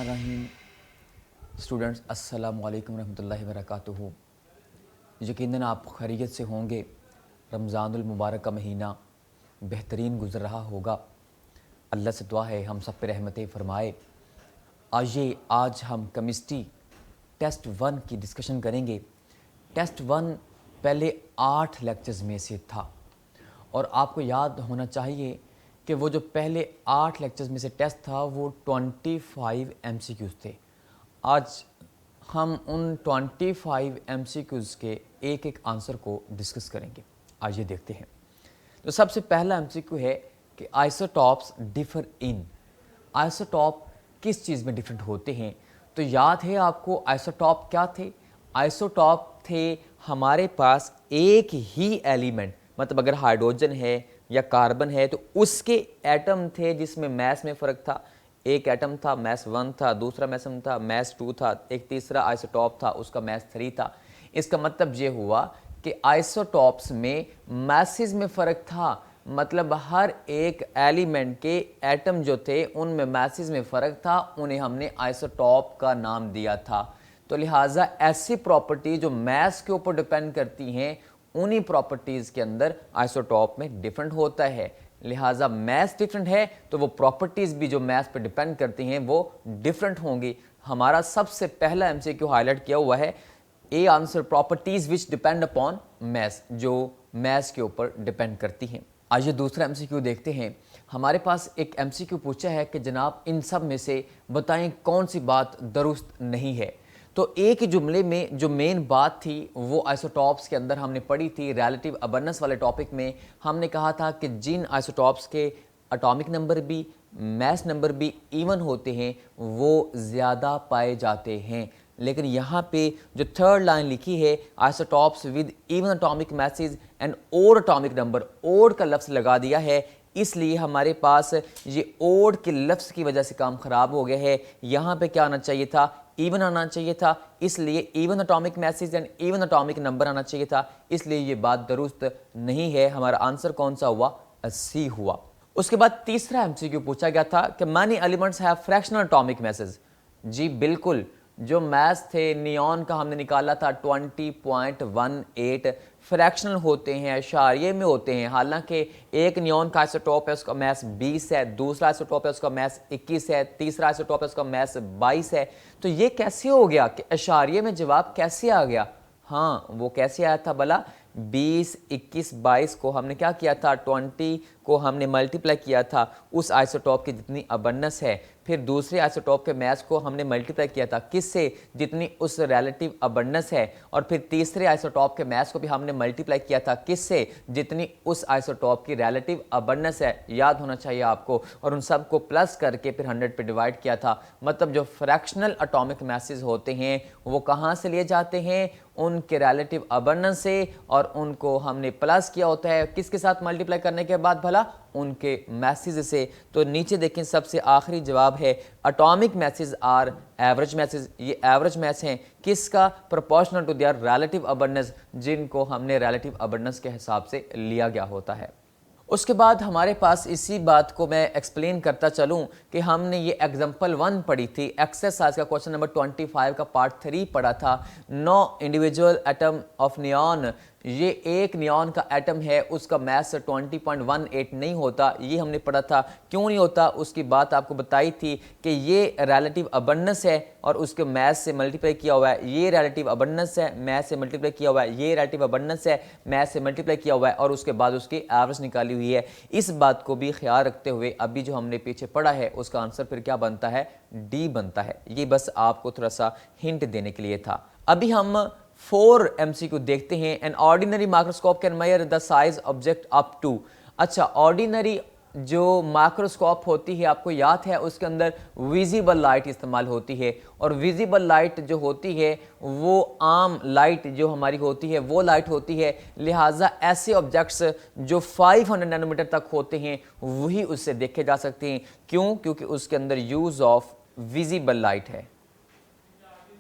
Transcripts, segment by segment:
बिस्मिल्लाहिर्रहमानिर्रहीम। स्टूडेंट्स अस्सलामु अलैकुम रहमतुल्लाहि व बरकातुहू। यकीनन आप खैरियत से होंगे। रमज़ानुल मुबारक का महीना बेहतरीन गुज़र रहा होगा। अल्लाह से दुआ है हम सब पे रहमतें फ़रमाए। आज हम केमिस्ट्री टेस्ट 1 की डिस्कशन करेंगे। टेस्ट 1 पहले 8 लेक्चर्स में से था और आपको याद होना चाहिए कि वो जो पहले 8 लेक्चर्स में से टेस्ट था वो 25 MCQs थे। आज हम उन 25 MCQs के एक एक आंसर को डिस्कस करेंगे। आइए देखते हैं। तो सबसे पहला MCQ है कि आइसोटॉप्स डिफर इन। आइसोटॉप किस चीज़ में डिफरेंट होते हैं? तो याद है आपको आइसोटॉप क्या थे? आइसोटॉप थे हमारे पास एक ही एलिमेंट, मतलब अगर हाइड्रोजन है या कार्बन है तो उसके एटम थे जिसमें मैस में फ़र्क था। एक एटम था मैस 1 था, दूसरा मैसम था मैस 2 था, एक तीसरा आइसोटॉप था उसका मैस 3 था। इसका मतलब ये हुआ कि आइसोटॉप्स में मैसेज में फ़र्क था, मतलब हर एक एलिमेंट के एटम जो थे उनमें मैसेज में फ़र्क था, उन्हें हमने आइसोटॉप का नाम दिया था। तो लिहाजा ऐसी प्रॉपर्टी जो मैस के ऊपर डिपेंड करती हैं उन्हीं प्रॉपर्टीज़ के अंदर आइसोटॉप में डिफरेंट होता है। लिहाजा मैस डिफरेंट है तो वो प्रॉपर्टीज़ भी जो मैस पर डिपेंड करती हैं वो डिफरेंट होंगी। हमारा सबसे पहला MCQ हाईलाइट किया हुआ है a answer, properties which depend upon mass, जो मैस के ऊपर डिपेंड करती हैं। आइए दूसरा MCQ देखते हैं। हमारे पास एक MCQ पूछा है कि जनाब इन सब में से बताएं कौन सी बात दुरुस्त नहीं है। तो एक ही जुमले में जो मेन बात थी वो आइसोटॉप्स के अंदर हमने पढ़ी थी। रिलेटिव अबंडेंस वाले टॉपिक में हमने कहा था कि जिन आइसोटॉप्स के एटॉमिक नंबर भी मैस नंबर भी इवन होते हैं वो ज़्यादा पाए जाते हैं। लेकिन यहाँ पे जो थर्ड लाइन लिखी है isotopes with even atomic masses and odd atomic number, odd का लफ्ज़ लगा दिया है, इसलिए हमारे पास ये ओड के लफ्ज़ की वजह से काम ख़राब हो गया है। यहाँ पे क्या आना चाहिए था? इवन आना चाहिए था, इसलिए even atomic masses and even atomic number आना चाहिए था, इसलिए ये बात दुरुस्त नहीं है। हमारा आंसर कौन सा हुआ? सी हुआ। उसके बाद तीसरा MCQ पूछा गया था कि many elements have fractional atomic masses. जी बिल्कुल, जो मैथ्स थे नियॉन का हमने निकाला था 20.18 फ्रैक्शनल होते हैं, अशारिये में होते हैं। हालांकि एक नियॉन का आइसोटॉप है उसका मैस 20 है, दूसरा आइसोटॉप है उसका मैस 21 है, तीसरा आइसोटॉप है उसका मैस 22 है। तो ये कैसे हो गया कि अशारिये में जवाब कैसे आ गया? हाँ, वो कैसे आया था भला? 20, 21, 22 को हमने क्या किया था? 20 को हमने मल्टीप्लाई किया था उस आइसोटॉप की जितनी अबंडेंस है, फिर दूसरे आइसोटॉप के मैस को हमने मल्टीप्लाई किया था किससे? जितनी उस रिलेटिव अबंडेंस है, और फिर तीसरे आइसोटॉप के मैस को भी हमने मल्टीप्लाई किया था किससे? जितनी उस आइसोटॉप की रिलेटिव अबंडेंस है, याद होना चाहिए आपको। और उन सब को प्लस करके फिर 100 पे डिवाइड किया था। मतलब जो फ्रैक्शनल एटॉमिक मैसेज होते हैं वो कहाँ से लिए जाते हैं? उनके रिलेटिव अबंडेंस से, और उनको हमने प्लस किया होता है किसके साथ मल्टीप्लाई करने के बाद भला? उनके मैसेज से। तो नीचे देखें सबसे आखिरी जवाब है atomic masses are average masses. ये एवरेज मैसेज हैं किसका? Proportional to their relative abundance, जिनको हमने रिलेटिव अबंडेंस के हिसाब से लिया गया होता है। उसके बाद हमारे पास इसी बात को मैं एक्सप्लेन करता चलूं कि हमने ये एग्जाम्पल 1 पढ़ी थी, एक्सरसाइज का क्वेश्चन नंबर 25 का पार्ट 3 पढ़ा था। 9 इंडिविजुअल एटम ऑफ नियॉन, ये एक नियॉन का एटम है, उसका मैस 20.18 नहीं होता, ये हमने पढ़ा था। क्यों नहीं होता उसकी बात आपको बताई थी कि ये रिलेटिव अबंडेंस है और उसके मैस से मल्टीप्लाई किया हुआ है, ये रिलेटिव अबंडेंस है मैस से मल्टीप्लाई किया हुआ है, ये रिलेटिव अबंडेंस है मैस से मल्टीप्लाई किया हुआ है, और उसके बाद उसकी एवरेज निकाली हुई है। इस बात को भी ख्याल रखते हुए अभी जो हमने पीछे पढ़ा है उसका आंसर फिर क्या बनता है? डी बनता है। ये बस आपको थोड़ा सा हिंट देने के लिए था। अभी हम 4 MCQ देखते हैं। An ordinary microscope can measure the size object up to. अच्छा, ऑर्डिनरी जो माइक्रोस्कोप होती है आपको याद है उसके अंदर विजिबल लाइट इस्तेमाल होती है, और विजिबल लाइट जो होती है वो आम लाइट जो हमारी होती है वो लाइट होती है। लिहाजा ऐसे ऑब्जेक्ट्स जो 500 नैनोमीटर तक होते हैं वही उससे देखे जा सकते हैं। क्यों? क्योंकि उसके अंदर यूज ऑफ विजिबल लाइट है।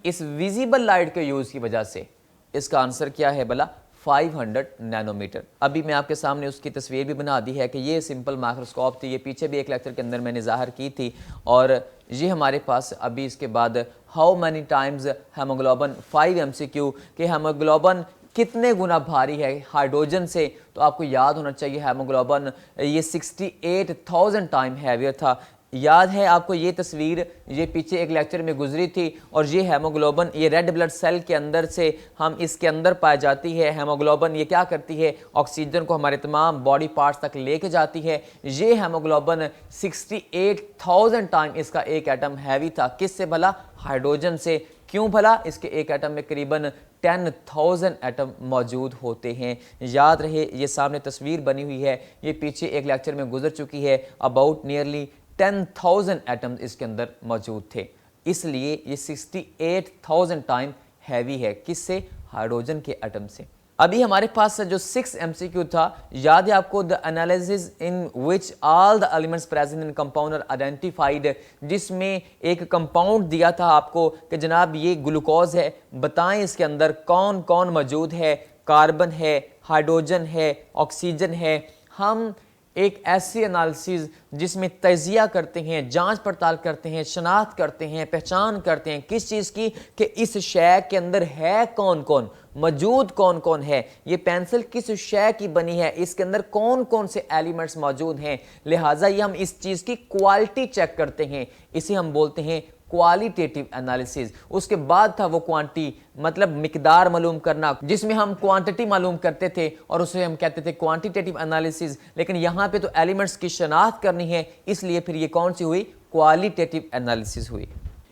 इस विजिबल लाइट के यूज की वजह से इसका आंसर क्या है भला? 500 नैनोमीटर। अभी मैं आपके सामने उसकी तस्वीर भी बना दी है कि ये सिंपल माइक्रोस्कोप थी, ये पीछे भी एक लेक्चर के अंदर मैंने ज़ाहिर की थी। और ये हमारे पास अभी इसके बाद how many times haemoglobin 5 MCQ कि हेमोग्लोबिन कितने गुना भारी है हाइड्रोजन से। तो आपको याद होना चाहिए हेमोग्लोबिन ये 68,000 टाइम हैवियर था। याद है आपको ये तस्वीर, ये पीछे एक लेक्चर में गुजरी थी। और ये हेमोग्लोबिन ये रेड ब्लड सेल के अंदर से हम इसके अंदर पाई जाती है। हेमोग्लोबिन ये क्या करती है, ऑक्सीजन को हमारे तमाम बॉडी पार्ट्स तक लेके जाती है। ये हेमोग्लोबिन 68,000 टाइम इसका एक एटम हैवी था। किससे भला? हाइड्रोजन से। क्यों भला? इसके एक एटम में करीबन 10,000 एटम मौजूद होते हैं। याद रहे ये सामने तस्वीर बनी हुई है, ये पीछे एक लेक्चर में गुजर चुकी है। अबाउट नियरली 10,000 एटम्स इसके अंदर मौजूद थे, इसलिए ये 68,000 टाइम हैवी है। किससे? हाइड्रोजन के एटम से। अभी हमारे पास जो 6 MCQ था, याद है आपको, the analysis in which all the elements present in compound are identified, जिसमें एक कंपाउंड दिया था आपको कि जनाब ये ग्लूकोज है, बताएं इसके अंदर कौन कौन मौजूद है। कार्बन है, हाइड्रोजन है, ऑक्सीजन है। हम एक ऐसी एनालिसिस जिसमें तजिया करते हैं, जांच पड़ताल करते हैं, शनाख्त करते हैं, पहचान करते हैं किस चीज़ की, कि इस शय के अंदर है कौन कौन, मौजूद कौन कौन है। ये पेंसिल किस शय की बनी है, इसके अंदर कौन कौन से एलिमेंट्स मौजूद हैं। लिहाजा ये हम इस चीज़ की क्वालिटी चेक करते हैं, इसे हम बोलते हैं क्वालिटेटिव एनालिसिस। उसके बाद था वो क्वांटी, मतलब मिकदार मालूम करना, जिसमें हम क्वांटिटी मालूम करते थे और उसे हम कहते थे क्वांटिटेटिव एनालिसिस। लेकिन यहाँ पे तो एलिमेंट्स की शनाख्त करनी है, इसलिए फिर ये कौन सी हुई? क्वालिटेटिव एनालिसिस हुई।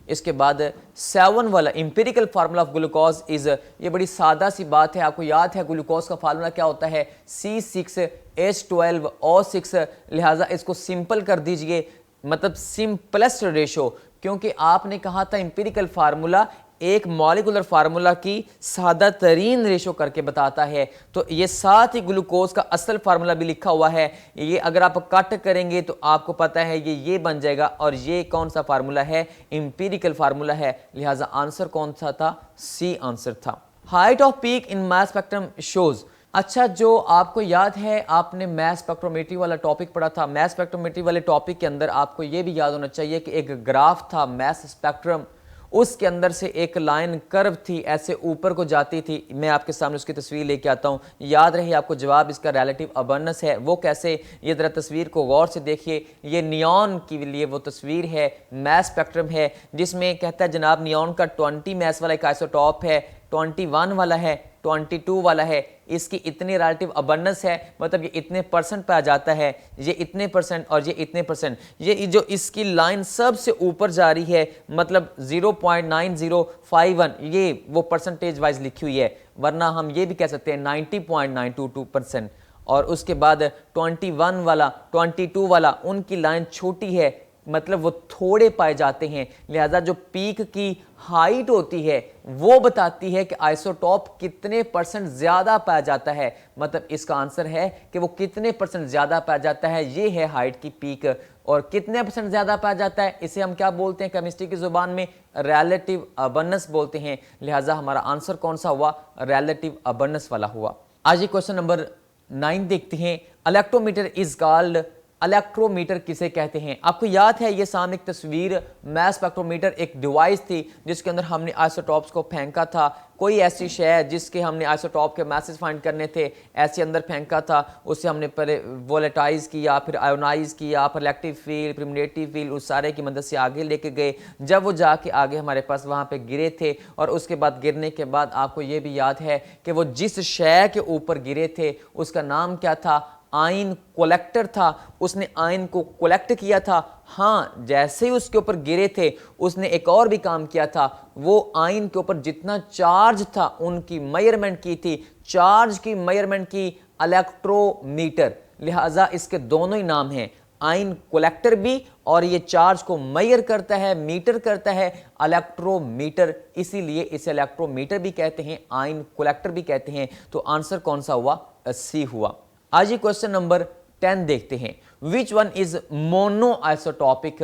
इसके बाद 7 वाला empirical formula of glucose is, ये बड़ी सादा सी बात है। आपको याद है ग्लूकोज का फार्मूला क्या होता है? C6H12O6। लिहाजा इसको सिंपल कर दीजिए, मतलब सिंपलेस्ट रेशो, क्योंकि आपने कहा था इंपेरिकल फार्मूला एक मॉलिक्यूलर फार्मूला की सादा तरीन रेशो करके बताता है। तो ये साथ ही ग्लूकोज का असल फार्मूला भी लिखा हुआ है। ये अगर आप कट करेंगे तो आपको पता है ये बन जाएगा। और ये कौन सा फार्मूला है? इंपेरिकल फार्मूला है। लिहाजा आंसर कौन सा था? सी आंसर था। Height off peak in mass spectrum shows. अच्छा, जो आपको याद है आपने मैस स्पेक्ट्रोमेट्री वाला टॉपिक पढ़ा था। मैस स्पेक्ट्रोमेट्री वाले टॉपिक के अंदर आपको ये भी याद होना चाहिए कि एक ग्राफ था मैस स्पेक्ट्रम, उसके अंदर से एक लाइन कर्व थी, ऐसे ऊपर को जाती थी। मैं आपके सामने उसकी तस्वीर लेके आता हूँ। याद रहे आपको जवाब इसका रिलेटिव अबंडेंस है। वो कैसे? ये जरा तस्वीर को गौर से देखिए। ये नियॉन के लिए वो तस्वीर है, मैस स्पेक्ट्रम है, जिसमें कहता है जनाब नियॉन का 20 मैस वाला एक आइसोटॉप है, 21 वाला है, 22 वाला है। इसकी इतनी रिलेटिव अबंडेंस है, मतलब ये इतने परसेंट पे आ जाता है, ये इतने परसेंट और ये इतने परसेंट। ये जो इसकी लाइन सबसे ऊपर जा रही है, मतलब 0.9051, ये वो परसेंटेज वाइज लिखी हुई है, वरना हम ये भी कह सकते हैं 90.922%। और उसके बाद 21 वाला, 22 वाला, उनकी लाइन छोटी है, मतलब वो थोड़े पाए जाते हैं। लिहाजा जो पीक की हाइट होती है वो बताती है कि आइसोटॉप कितने परसेंट ज़्यादा पाया जाता है। मतलब इसका आंसर है कि वो कितने परसेंट ज़्यादा पाया जाता है, ये है हाइट की पीक। और कितने परसेंट ज़्यादा पाया जाता है, इसे हम क्या बोलते हैं केमिस्ट्री की ज़ुबान में? रिलेटिव अबंडेंस बोलते हैं। लिहाजा हमारा आंसर कौन सा हुआ? रिलेटिव अबंडेंस वाला हुआ। आज ये क्वेश्चन नंबर 9 देखते हैं। इलेक्ट्रोमीटर इज कॉल्ड, इलेक्ट्रोमीटर किसे कहते हैं? आपको याद है ये सामने एक तस्वीर, मैस स्पेक्ट्रोमीटर एक डिवाइस थी जिसके अंदर हमने आइसोटॉप्स को फेंका था। कोई ऐसी शय जिसके हमने आइसोटॉप के मैसेज फाइंड करने थे, ऐसे अंदर फेंका था, उसे हमने पहले वोलेटाइज किया, फिर आयोनाइज किया, फिर इलेक्ट्रिक फील्ड, फिर मैग्नेटिक फील्ड, उस सारे की मदद से आगे लेके गए। जब वो जाके आगे हमारे पास वहाँ पे गिरे थे, और उसके बाद गिरने के बाद आपको ये भी याद है कि वो जिस शय के ऊपर गिरे थे उसका नाम क्या था? आयन कलेक्टर था। उसने आयन को कलेक्ट किया था। हाँ, जैसे ही उसके ऊपर गिरे थे उसने एक और भी काम किया था, वो आयन के ऊपर जितना चार्ज था उनकी मेजरमेंट की थी। चार्ज की मेजरमेंट की इलेक्ट्रोमीटर। लिहाजा इसके दोनों ही नाम हैं, आयन कलेक्टर भी और ये चार्ज को मेजर करता है, मीटर करता है, इलेक्ट्रोमीटर। इसीलिए इसे इलेक्ट्रोमीटर भी कहते हैं, आयन कलेक्टर भी कहते हैं। तो आंसर कौन सा हुआ? सी हुआ। आज ये क्वेश्चन नंबर 10 देखते हैं। Which one is mono isotopic?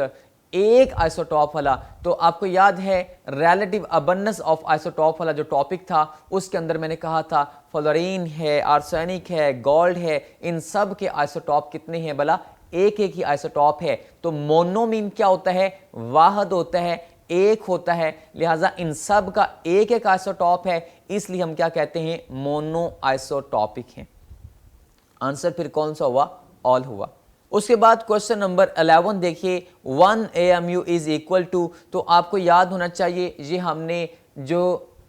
एक आइसोटॉप वाला। तो आपको याद है रिलेटिव अबंडेंस ऑफ आइसोटॉप वाला जो टॉपिक था, उसके अंदर मैंने कहा था फ्लोरीन है, आर्सेनिक है, गोल्ड है, इन सब के आइसोटॉप कितने हैं भला? एक एक ही आइसोटॉप है। तो मोनोमीन क्या होता है? वाहद होता है, एक होता है, लिहाजा इन सब का एक एक आइसोटॉप है, इसलिए हम क्या कहते हैं? मोनो आइसोटॉपिक हैं। आंसर फिर कौन सा हुआ? ऑल हुआ। उसके बाद क्वेश्चन नंबर 11 देखिए, 1 AMU इज इक्वल टू, तो आपको याद होना चाहिए ये हमने जो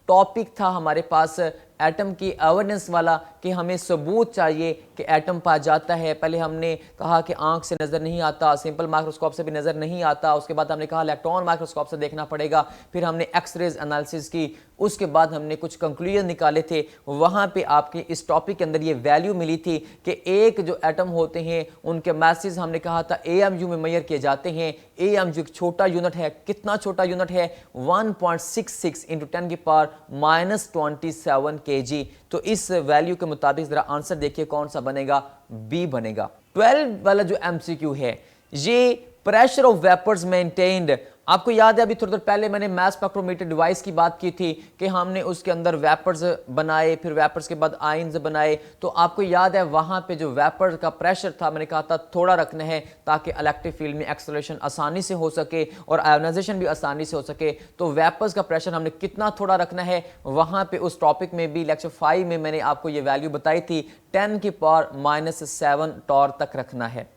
टॉपिक था हमारे पास एटम की अवेयरनेस वाला, कि हमें सबूत चाहिए कि एटम पाया जाता है। पहले हमने कहा कि आंख से नज़र नहीं आता, सिंपल माइक्रोस्कोप से भी नज़र नहीं आता, उसके बाद हमने कहा इलेक्ट्रॉन माइक्रोस्कोप से देखना पड़ेगा, फिर हमने एक्सरेज एनालिसिस की, उसके बाद हमने कुछ कंक्लूजन निकाले थे। वहाँ पे आपकी इस टॉपिक के अंदर ये वैल्यू मिली थी कि एक जो एटम होते हैं उनके मैसेज हमने कहा था AMU में मेजर किए जाते हैं। AMU एक छोटा यूनिट है, कितना छोटा यूनिट है? 1.66 इंटू 10 की पावर -27 kg। तो इस वैल्यू के मुताबिक जरा आंसर देखिए कौन सा बनेगा? बी बनेगा। 12 वाला जो MCQ है, ये प्रेशर ऑफ वेपर्स मेंटेन्ड। आपको याद है अभी थोड़ी देर पहले मैंने मास स्पेक्ट्रोमीटर डिवाइस की बात की थी कि हमने उसके अंदर वेपर्स बनाए, फिर वेपर्स के बाद आयंस बनाए। तो आपको याद है वहां पे जो वेपर का प्रेशर था, मैंने कहा था थोड़ा रखना है ताकि इलेक्ट्रिक फील्ड में एक्सेलरेशन आसानी से हो सके और आयोनाइजेशन भी आसानी से हो सके। तो वेपर्स का प्रेशर हमने कितना थोड़ा रखना है, वहां पे उस टॉपिक में भी लेक्चर 5 में मैंने आपको ये वैल्यू बताई थी, 10 की पावर -7 टॉर तक रखना है।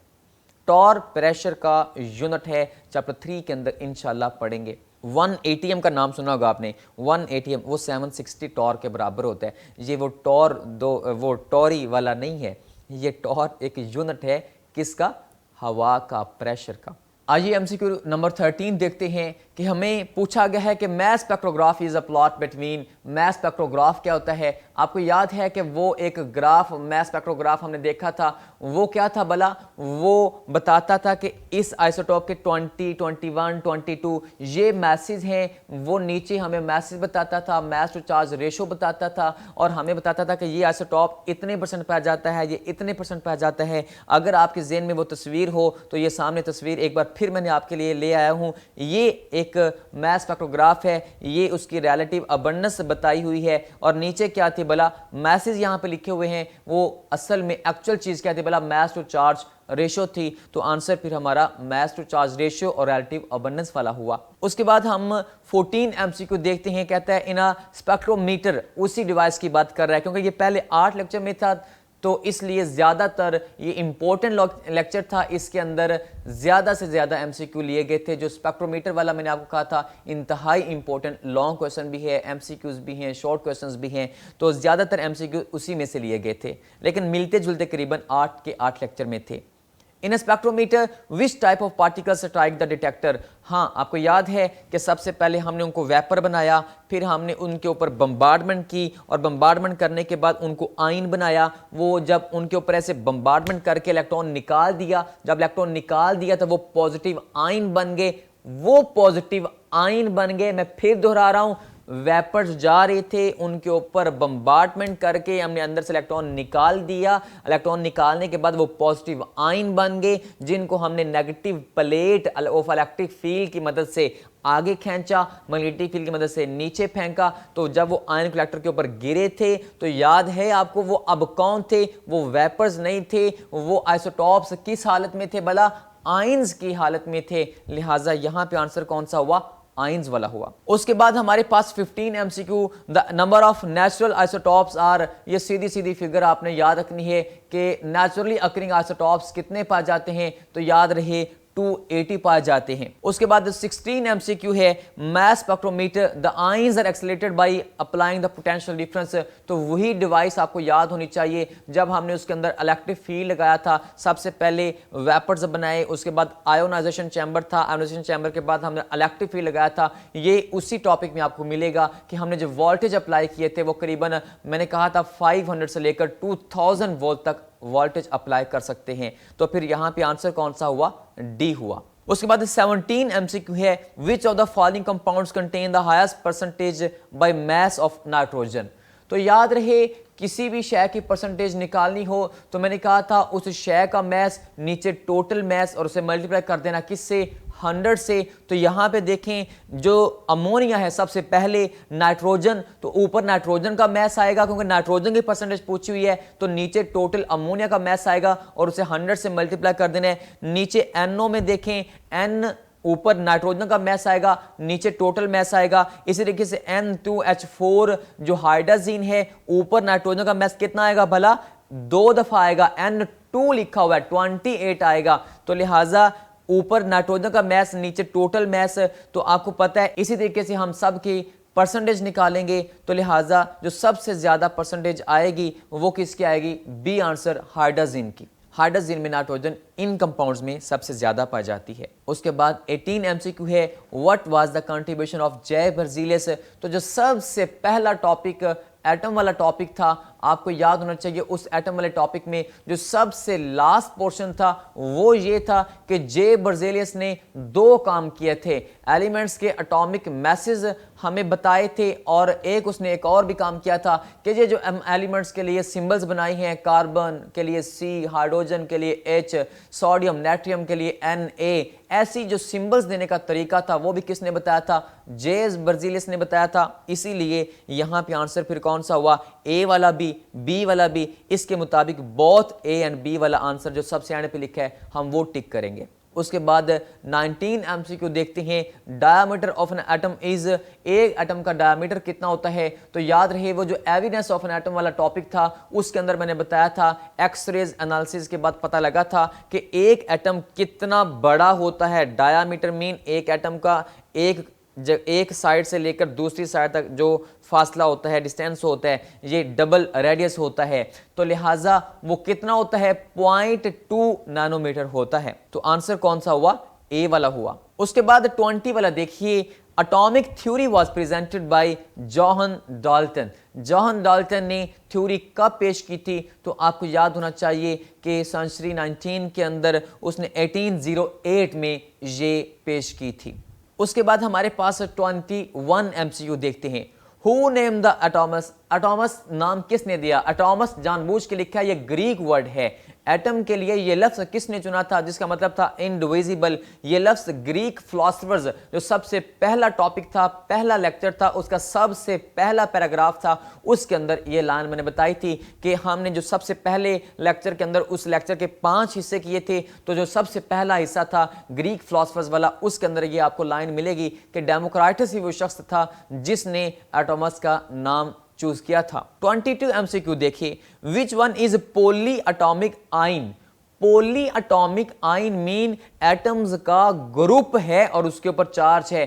टॉर प्रेशर का यूनिट है, चैप्टर 3 के अंदर इंशाल्लाह पढ़ेंगे। 1 ATM का नाम सुना होगा आपने। 1 ATM वो 760 टॉर के बराबर होता है। ये वो टॉरी वाला नहीं है, ये टॉर एक यूनिट है किसका? हवा का, प्रेशर का। आइए MCQ नंबर 13 देखते हैं कि हमें पूछा गया है कि mess spectrograph is a plot between. Mess spectrograph क्या होता है? आपको याद है कि वो एक ग्राफ मैस स्पेक्ट्रोग्राफ हमने देखा था, वो क्या था भला? वो बताता था कि इस आइसोटोप के 20, 21, 22 ये मैसेज हैं। वो नीचे हमें मैसेज बताता था, मैस टू चार्ज रेशो बताता था, और हमें बताता था कि ये आइसोटोप इतने % पाया जाता है, ये इतने % पाया जाता है। अगर आपके ज़हन में वो तस्वीर हो तो ये सामने तस्वीर एक बार फिर मैंने आपके लिए ले आया हूँ। ये एक मैस स्पेक्ट्रोग्राफ है, ये उसकी रिलेटिव अबंडेंस बताई हुई है, और नीचे क्या थी भला? मैसेज यहाँ पे लिखे हुए हैं। वो असल में एक्चुअल चीज़ क्या थी भला? मैस टू चार्ज रेशो थी। तो आंसर फिर हमारा मैस टू चार्ज रेशियो और रिलेटिव अबंडेंस वाला हुआ। उसके बाद हम 14 MCQ देखते हैं। कहता है इन अ स्पेक्ट्रोमीटर, उसी डिवाइस की बात कर रहा है क्योंकि ये पहले 8 लेक्चर में था, तो इसलिए ज़्यादातर ये इंपॉर्टेंट लेक्चर था, इसके अंदर ज़्यादा से ज़्यादा MCQ लिए गए थे। जो स्पेक्ट्रोमीटर वाला मैंने आपको कहा था इंतहाई इंपॉर्टेंट, लॉन्ग क्वेश्चन भी है, MCQs भी हैं, शॉर्ट क्वेश्चंस भी हैं, तो ज़्यादातर MCQ उसी में से लिए गए थे, लेकिन मिलते जुलते करीबन 8 के 8 लेक्चर में थे। In spectrometer which type of particles strike the detector. हाँ, आपको याद है कि सबसे पहले हमने उनको वेपर बनाया, फिर हमने उनके ऊपर बम्बार्डमेंट की, और बम्बार्डमेंट करने के बाद उनको आइन बनाया। वो जब उनके ऊपर ऐसे बम्बार्डमेंट करके इलेक्ट्रॉन निकाल दिया, जब इलेक्ट्रॉन निकाल दिया तो वो पॉजिटिव आइन बन गए। वो पॉजिटिव आइन बन गए, मैं फिर दोहरा रहा हूँ, वेपर्स जा रहे थे, उनके ऊपर बम्बार्डमेंट करके हमने अंदर से इलेक्ट्रॉन निकाल दिया। इलेक्ट्रॉन निकालने के बाद वो पॉजिटिव आइन बन गए, जिनको हमने negative plate of electric field की मदद से आगे खींचा, मैग्नेटिक फील्ड की मदद से नीचे फेंका। तो जब वो आयन कलेक्टर के ऊपर गिरे थे तो याद है आपको वो अब कौन थे? वो वेपर्स नहीं थे, वो आइसोटॉप्स किस हालत में थे भला? आयंस की हालत में थे। लिहाजा यहां पे आंसर कौन सा हुआ? आयंस वाला हुआ। उसके बाद हमारे पास 15 MCQ, the number of natural isotopes are. ये सीधी सीधी फिगर आपने याद रखनी है कि नेचुरली अकरिंग आइसोटॉप्स कितने पाए जाते हैं, तो याद रहे 280 पाए जाते हैं। उसके बाद 16 MCQ है mass spectrometer, the ions are accelerated by applying the potential difference. तो वही डिवाइस आपको याद होनी चाहिए जब हमने उसके अंदर इलेक्ट्रिक फील्ड लगाया था। सबसे पहले वेपर्स बनाए, उसके बाद आयोनाइजेशन चैम्बर था, आयोनाइजेशन चैम्बर के बाद हमने इलेक्ट्रिक फील्ड लगाया था। ये उसी टॉपिक में आपको मिलेगा कि हमने जो वोल्टेज अप्लाई किए थे वो करीबन मैंने कहा था 500 से लेकर 2000 वोल्ट तक वोल्टेज अप्लाई कर सकते हैं। तो फिर यहां पे आंसर कौन सा हुआ? डी हुआ। उसके बाद 17 MCQ है which of the following compounds contain the highest percentage by mass of nitrogen. तो याद रहे किसी भी शय की परसेंटेज निकालनी हो तो मैंने कहा था उस शय का मास नीचे टोटल मास और उसे मल्टीप्लाई कर देना किससे? 100 से, तो यहाँ पे देखें जो अमोनिया है सबसे पहले, नाइट्रोजन, तो ऊपर नाइट्रोजन का मैस आएगा क्योंकि नाइट्रोजन की परसेंटेज पूछी हुई है, तो नीचे टोटल अमोनिया का मैस आएगा और उसे 100 से मल्टीप्लाई कर देना है। नीचे NO में देखें N, ऊपर नाइट्रोजन का मैस आएगा, नीचे टोटल मैस आएगा। इसी तरीके से N2H4 जो हाइड्रोजन है, ऊपर नाइट्रोजन का मैस कितना आएगा भला, 2 दफा आएगा, N2 लिखा हुआ है 28 आएगा, तो लिहाजा ऊपर नाइट्रोजन का मैस, नीचे टोटल मैस, तो आपको पता है। इसी तरीके से हम सब की परसेंटेज निकालेंगे, तो लिहाजा जो सबसे ज्यादा परसेंटेज आएगी वो किसकी आएगी, बी आंसर हाइड्रोजन की। हाइड्रोजन में नाइट्रोजन इन कंपाउंड्स में सबसे ज्यादा पाई जाती है। उसके बाद 18 MCQ है, what was the contribution of J Berzelius. तो जो सबसे पहला टॉपिक एटम वाला टॉपिक था, आपको याद होना चाहिए, उस एटम वाले टॉपिक में जो सबसे लास्ट पोर्शन था वो ये था कि जे बर्जेलियस ने 2 काम किए थे, एलिमेंट्स के एटॉमिक मैसेज हमें बताए थे, और उसने एक और भी काम किया था कि ये जो एलिमेंट्स के लिए सिंबल्स बनाई हैं, कार्बन के लिए C, हाइड्रोजन के लिए H, सोडियम नाइट्रियम के लिए Na, ऐसी जो सिंबल्स देने का तरीका था वो भी किसने बताया था, जे बर्जीलियस ने बताया था। इसीलिए यहां पे आंसर फिर कौन सा हुआ, ए वाला भी, बी वाला भी। इसके मुताबिक बोथ ए एंड बी वाला आंसर जो सबसे एंड पे लिखा है हम वो टिक करेंगे। उसके बाद 19 MCQ देखते हैं, diameter of an atom is, एक एटम का डायमीटर कितना होता है। तो याद रहे वो जो एविडेंस ऑफ एन एटम वाला टॉपिक था उसके अंदर मैंने बताया था, एक्सरेज एनालिसिस के बाद पता लगा था कि एक एटम कितना बड़ा होता है। डायमीटर मीन एक एटम का एक साइड से लेकर दूसरी साइड तक जो फासला होता है, डिस्टेंस होता है, ये डबल रेडियस होता है, तो लिहाजा वो कितना होता है, 0.2 नैनोमीटर होता है। तो आंसर कौन सा हुआ, ए वाला हुआ। उसके बाद 20 वाला देखिए, atomic theory was presented by John Dalton. John Dalton ने थ्योरी कब पेश की थी, तो आपको याद होना चाहिए कि सेंचुरी 19 के अंदर उसने 1808 में ये पेश की थी। उसके बाद हमारे पास 21 MCQ देखते हैं, हु नेम द एटॉमस। एटॉमस नाम किसने दिया, एटॉमस जानबूझ के लिखा है, ये ग्रीक वर्ड है। एटम के लिए ये लफ्ज किसने चुना था, जिसका मतलब था इनडिविजिबल। ये लफ्ज ग्रीक फिलोसफर्स, जो सबसे पहला टॉपिक था, पहला लेक्चर था, उसका सबसे पहला पैराग्राफ था, उसके अंदर ये लाइन मैंने बताई थी कि हमने जो सबसे पहले लेक्चर के अंदर उस लेक्चर के 5 हिस्से किए थे, तो जो सबसे पहला हिस्सा था ग्रीक फिलोसफर्स वाला, उसके अंदर ये आपको लाइन मिलेगी कि डेमोक्राटस ही वो शख्स था जिसने एटॉमस का नाम चूज किया था। 22 MCQ देखिए, which one is poly atomic आइन। पॉली एटॉमिक आइन मीन एटम्स का ग्रुप है और उसके ऊपर चार्ज है।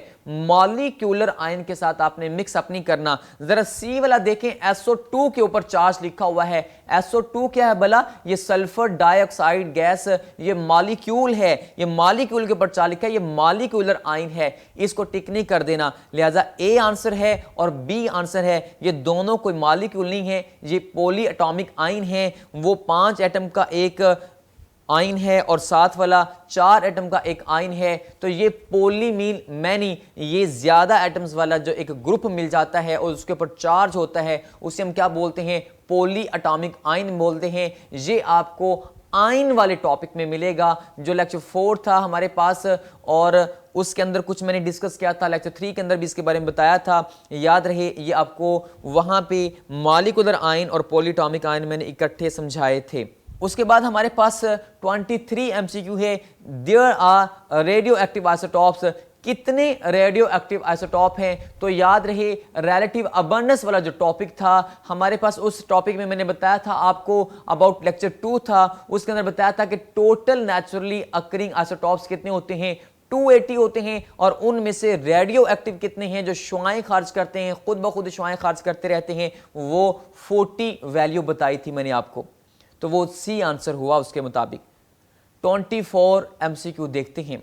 मॉलिक्यूलर आइन के साथ आपने मिक्स अप नहीं करना। जरा सी वाला देखें, SO2 के ऊपर चार्ज लिखा हुआ है। SO2 क्या है भला, ये सल्फर डाइऑक्साइड गैस, ये मॉलिक्यूल है, ये मॉलिक्यूल के ऊपर चार्ज लिखा है, ये मॉलिक्यूलर आइन है, इसको टिक नहीं कर देना। लिहाजा ए आंसर है और बी आंसर है, ये दोनों कोई मॉलिक्यूल नहीं है, ये पॉली एटॉमिक आइन है। वो 5 एटम का एक आइन है और साथ वाला 4 एटम का एक आइन है। तो ये पॉली मीन मैनी, ये ज्यादा एटम्स वाला जो एक ग्रुप मिल जाता है और उसके ऊपर चार्ज होता है, उसे हम क्या बोलते हैं, पॉली एटॉमिक आइन बोलते हैं। ये आपको आइन वाले टॉपिक में मिलेगा जो लेक्चर 4 था हमारे पास, और उसके अंदर कुछ मैंने डिस्कस किया था। लेक्चर 3 के अंदर भी इसके बारे में बताया था, याद रहे, ये आपको वहां पे मॉलिक्यूलर आइन और पॉली एटॉमिक आइन मैंने इकट्ठे समझाए थे। उसके बाद हमारे पास 23 MCQ है, there are radioactive isotopes. कितने रेडियो एक्टिव आइसोटॉप हैं, तो याद रहे रिलेटिव अबंडेंस वाला जो टॉपिक था हमारे पास, उस टॉपिक में मैंने बताया था आपको अबाउट लेक्चर 2 था, उसके अंदर बताया था कि टोटल नेचुरली अकरिंग आइसोटॉप्स कितने होते हैं, 280 होते हैं, और उनमें से रेडियो एक्टिव कितने हैं जो शुआएं खारिज करते हैं, खुद ब खुद शुआएं खारिज करते रहते हैं, वो 40 वैल्यू बताई थी मैंने आपको, तो वो सी आंसर हुआ उसके मुताबिक। 24 MCQ देखते हैं,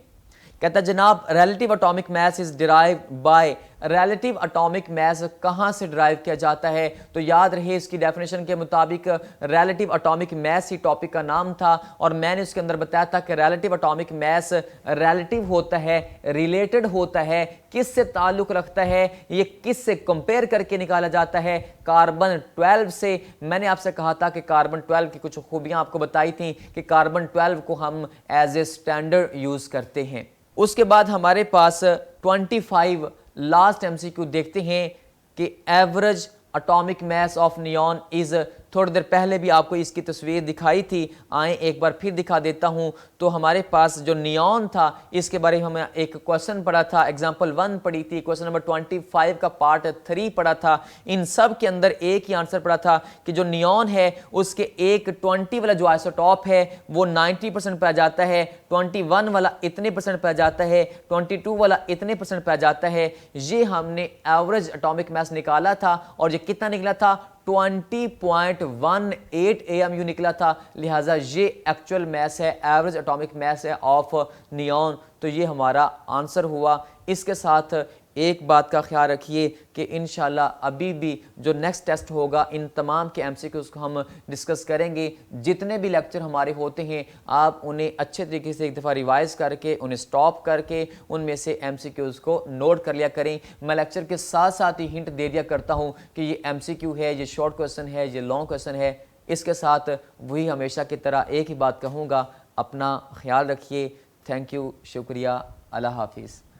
कहता है जनाब, relative atomic mass is derived by relative atomic mass कहाँ से ड्राइव किया जाता है? तो याद रहे इसकी डेफिनेशन के मुताबिक रिलेटिव एटॉमिक मास ही टॉपिक का नाम था और मैंने इसके अंदर बताया था कि रिलेटिव एटॉमिक मास रिलेटिव होता है, रिलेटेड होता है, किस से ताल्लुक रखता है, ये किस से कंपेयर करके निकाला जाता है? कार्बन 12 से। मैंने आपसे कहा था कि कार्बन 12 की कुछ खूबियां आपको बताई थी कि कार्बन 12 को हम एज ए स्टैंडर्ड यूज करते हैं। उसके बाद हमारे पास 25 लास्ट एमसीक्यू देखते हैं कि average atomic mass of neon is, थोड़ी देर पहले भी आपको इसकी तस्वीर दिखाई थी, आए एक बार फिर दिखा देता हूं। तो हमारे पास जो नियॉन था इसके बारे में हमें एक क्वेश्चन पढ़ा था, एग्जांपल 1 पढ़ी थी, क्वेश्चन नंबर 25 का पार्ट 3 पढ़ा था। इन सब के अंदर एक ही आंसर पढ़ा था कि जो नियॉन है उसके एक 20 वाला जो आइसोटॉप है वो 90% पे आ जाता है, 21 वाला इतने परसेंट पे आ जाता है, 22 वाला इतने परसेंट पे आ जाता है। ये हमने एवरेज एटॉमिक मास निकाला था और ये कितना निकला था? 20.18 AMU निकला था। लिहाजा ये एक्चुअल मास है, एवरेज एटॉमिक मास है ऑफ नियॉन। तो ये हमारा आंसर हुआ। इसके साथ एक बात का ख्याल रखिए कि इंशाल्लाह अभी भी जो नेक्स्ट टेस्ट होगा इन तमाम के एमसीक्यूज़ को हम डिस्कस करेंगे। जितने भी लेक्चर हमारे होते हैं आप उन्हें अच्छे तरीके से एक दफ़ा रिवाइज़ करके उन्हें स्टॉप करके उनमें से एमसीक्यूज़ को नोट कर लिया करें। मैं लेक्चर के साथ साथ ही हिंट दे दिया करता हूँ कि ये एमसीक्यू है, ये शॉर्ट क्वेश्चन है, ये लॉन्ग क्वेश्चन है। इसके साथ वही हमेशा की तरह एक ही बात कहूँगा, अपना ख्याल रखिए। थैंक यू, शुक्रिया, अल्लाह हाफिज़।